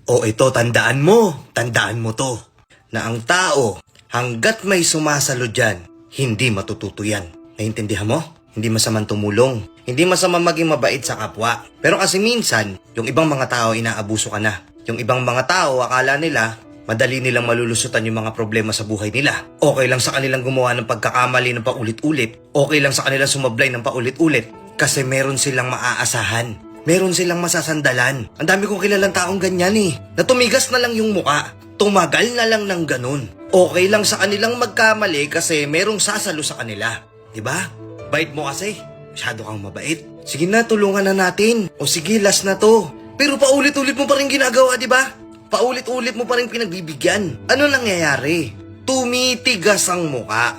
O ito, tandaan mo to, na ang tao, hanggat may sumasalo dyan, hindi matututo yan. Naintindihan mo? Hindi masamang tumulong. Hindi masamang maging mabait sa kapwa. Pero kasi minsan, yung ibang mga tao inaabuso ka na. Yung ibang mga tao, akala nila, madali nilang malulusutan yung mga problema sa buhay nila. Okay lang sa kanilang gumawa ng pagkakamali ng paulit-ulit. Okay lang sa kanilang sumablay ng paulit-ulit. Kasi meron silang maaasahan. Meron silang masasandalan. Ang dami kong kilalang taong ganyan eh. Na tumigas na lang yung muka. Tumagal na lang ng ganun. Okay lang sa kanilang magkamali kasi merong sasalo sa kanila. Diba? Bait mo kasi. Masyado kang mabait. Sige na, tulungan na natin. O sige, last na to. Pero paulit-ulit mo pa rin ginagawa, diba? Paulit-ulit mo pa rin pinagbibigyan. Ano nangyayari? Tumitigas ang muka.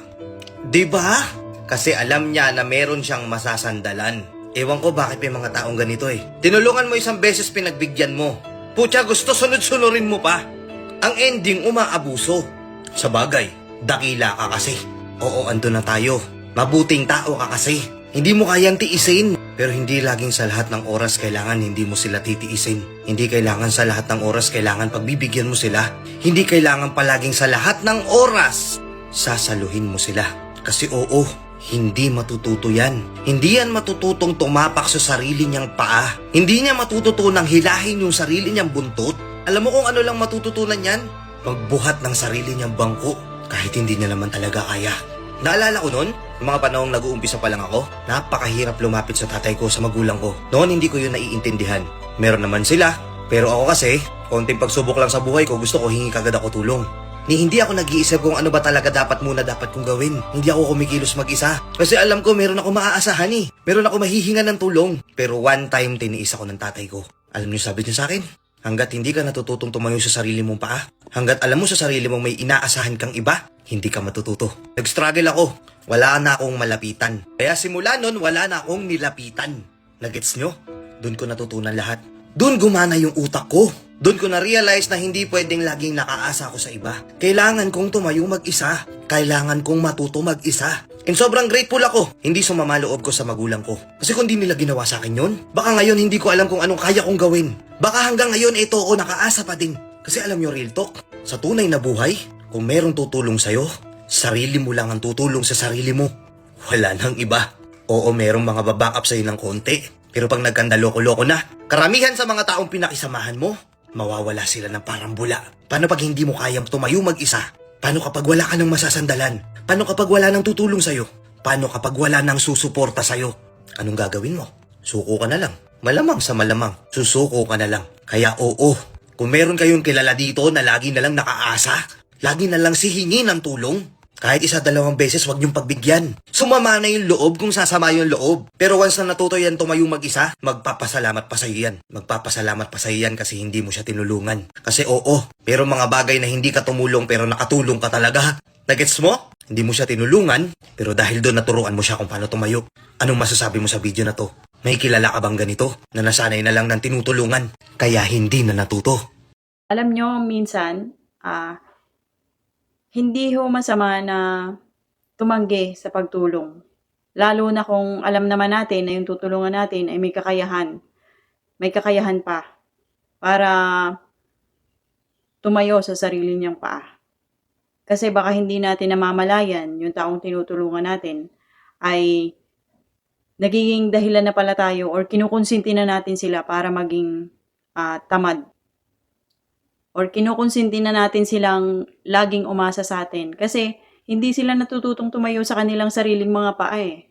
Diba? Kasi alam niya na meron siyang masasandalan. Ewan ko bakit may mga taong ganito eh. Tinulungan mo isang beses pinagbigyan mo. Putya, gusto sunod-sunurin mo pa. Ang ending, umaabuso. Sa bagay, dakila ka kasi. Oo, ando na tayo. Mabuting tao ka kasi. Hindi mo kayang tiisin. Pero hindi laging sa lahat ng oras kailangan hindi mo sila titiisin. Hindi kailangan sa lahat ng oras kailangan pagbibigyan mo sila. Hindi kailangan palaging sa lahat ng oras sasaluhin mo sila. Kasi oo, hindi matututo yan. Hindi yan matututong tumapak sa sarili niyang paa. Hindi niya matututunang hilahin yung sarili niyang buntot. Alam mo kung ano lang matututunan yan? Magbuhat ng sarili niyang bangko kahit hindi niya naman talaga kaya. Naalala ko noon, yung mga panahong nag-uumpisa pa lang ako, napakahirap lumapit sa tatay ko, sa magulang ko. Noon hindi ko yun naiintindihan. Meron naman sila, pero ako kasi, konting pagsubok lang sa buhay ko, gusto ko hingi kagad ako tulong. Hindi ako nag-iisip kung ano ba talaga dapat kong gawin. Hindi ako kumikilos mag-isa. Kasi alam ko meron ako maaasahan eh. Meron ako mahihinga ng tulong. Pero one time tiniis ako ng tatay ko. Alam niyo sabi niya sa akin? Hanggat hindi ka natututong tumayo sa sarili mong paa, hanggat alam mo sa sarili mong may inaasahan kang iba, hindi ka matututo. Nag-struggle ako. Wala na akong malapitan. Kaya simula nun, wala na akong nilapitan. Nagets nyo? Doon ko natutunan lahat. Doon gumana yung utak ko. Doon ko na-realize na hindi pwedeng laging nakaasa ako sa iba. Kailangan kong tumayo mag-isa. Kailangan kong matuto mag-isa. And sobrang grateful ako. Hindi sumama loob ko sa magulang ko. Kasi kung di nila ginawa sa akin yun, baka ngayon hindi ko alam kung anong kaya kong gawin. Baka hanggang ngayon ito ako nakaasa pa din. Kasi alam nyo, real talk, sa tunay na buhay, kung merong tutulong sa'yo, sarili mo lang ang tutulong sa sarili mo. Wala nang iba. Oo, merong mga babackup sa'yo ng konti. Pero pag nagkandaloko-loko na, karamihan sa mga taong pinakisamahan mo, mawawala sila ng parang bula. Paano pag hindi mo kayang tumayo mag-isa? Paano kapag wala ka ng masasandalan? Paano kapag wala nang tutulong sa'yo? Paano kapag wala nang susuporta sa'yo? Anong gagawin mo? Suko ka na lang. Malamang sa malamang, susuko ka na lang. Kaya oo, kung meron kayong kilala dito na lagi na lang nakaasa, lagi na lang sihingi ng tulong, kahit isa dalawang beses wag niyong pagbigyan. Sumama na yung loob kung sasama yung loob. Pero once na natuto yan tumayo mag-isa, magpapasalamat pa sa'yo yan. Magpapasalamat pa sa'yo yan kasi hindi mo siya tinulungan. Kasi oo, pero mga bagay na hindi ka tumulong pero nakatulong ka talaga. Nagets mo? Hindi mo siya tinulungan, pero dahil doon naturuan mo siya kung paano tumayo. Anong masasabi mo sa video na to? May kilala ka bang ganito na nasanay na lang ng tinutulungan kaya hindi na natuto? Alam nyo, minsan, hindi ho masama na tumanggi sa pagtulong. Lalo na kung alam naman natin na yung tutulungan natin ay may kakayahan. May kakayahan pa para tumayo sa sarili niyang paa. Kasi baka hindi natin namamalayan yung taong tinutulungan natin ay nagiging dahilan na pala tayo or kinukonsinti na natin sila para maging tamad. Or kinukonsinti na natin silang laging umasa sa atin. Kasi hindi sila natututong tumayo sa kanilang sariling mga paa eh.